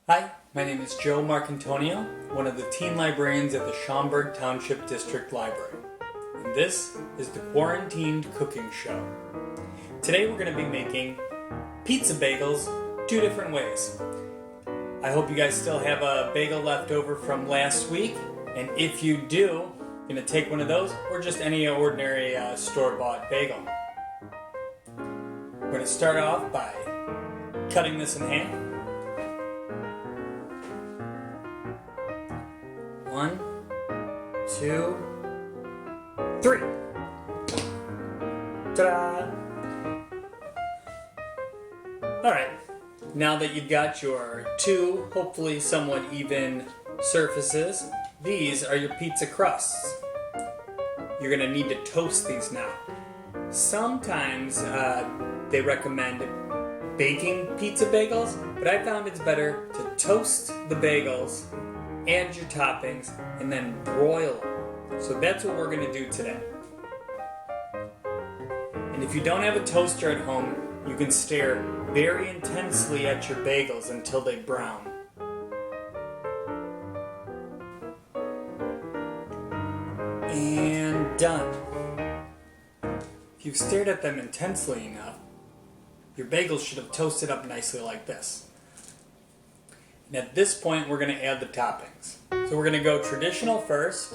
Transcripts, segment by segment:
Hi, my name is Joe Marcantonio, one of the teen librarians at the Schaumburg Township District Library. And this is the Quaranteened Cooking Show. Today we're going to be making pizza bagels 2 different ways. I hope you guys still have a bagel left over from last week, and if you do, you're going to take one of those or just any ordinary store-bought bagel. We're going to start off by cutting this in half. 1, 2, 3. Ta-da! Alright, now that you've got your 2 hopefully somewhat even surfaces, these are your pizza crusts. You're going to need to toast these now. Sometimes they recommend baking pizza bagels, but I found it's better to toast the bagels, add your toppings, and then broil them. So that's what we're going to do today. And if you don't have a toaster at home, you can stare very intensely at your bagels until they brown. And done. If you've stared at them intensely enough, your bagels should have toasted up nicely like this. And at this point, we're going to add the toppings. So we're going to go traditional first.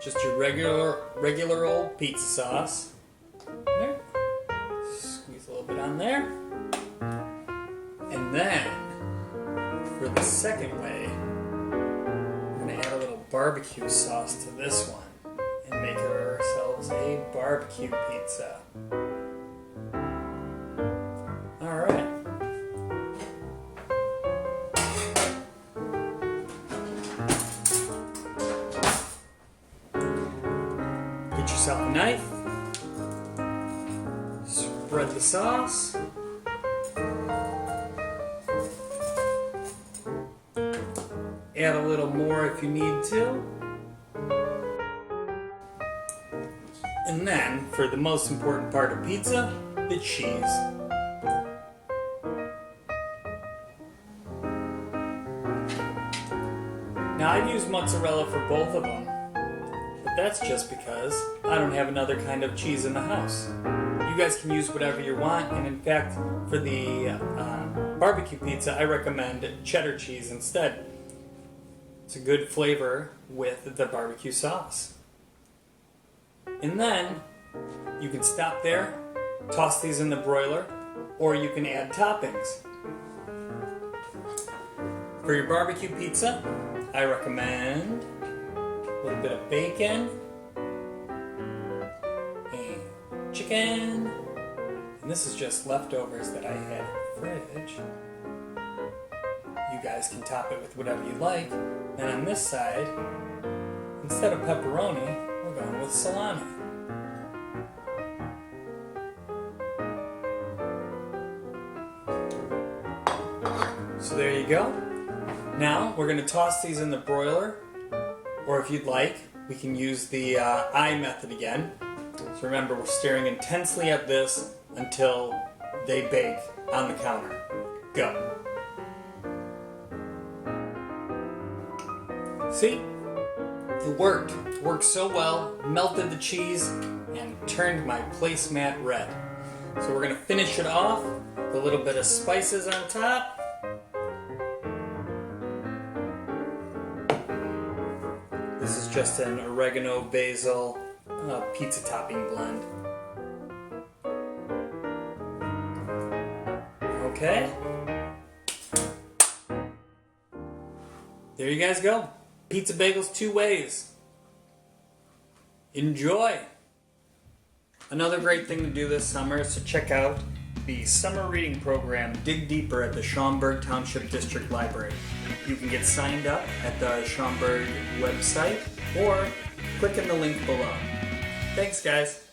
Just your regular old pizza sauce. There. Squeeze a little bit on there. And then, for the second way, we're going to add a little barbecue sauce to this one. And make ourselves a barbecue pizza. Alright. Get yourself a knife, spread the sauce, add a little more if you need to, and then, for the most important part of pizza, the cheese. Now I've used mozzarella for both of them, but that's just because I don't have another kind of cheese in the house. You guys can use whatever you want, and in fact, for the barbecue pizza, I recommend cheddar cheese instead. It's a good flavor with the barbecue sauce. And then, you can stop there, toss these in the broiler, or you can add toppings. For your barbecue pizza, I recommend a little bit of bacon and chicken, and this is just leftovers that I had in the fridge. You guys can top it with whatever you like. And on this side, instead of pepperoni, we're going with salami. So there you go. Now, we're going to toss these in the broiler, or if you'd like, we can use the eye method again. So remember, we're staring intensely at this until they bake on the counter. Go. See? It worked. It worked so well, melted the cheese, and turned my placemat red. So we're going to finish it off with a little bit of spices on top. This is just an oregano, basil, pizza topping blend. Okay. There you guys go. Pizza bagels 2 ways. Enjoy! Another great thing to do this summer is to check out the summer reading program, Dig Deeper, at the Schaumburg Township District Library. You can get signed up at the Schaumburg website or click in the link below. Thanks, guys.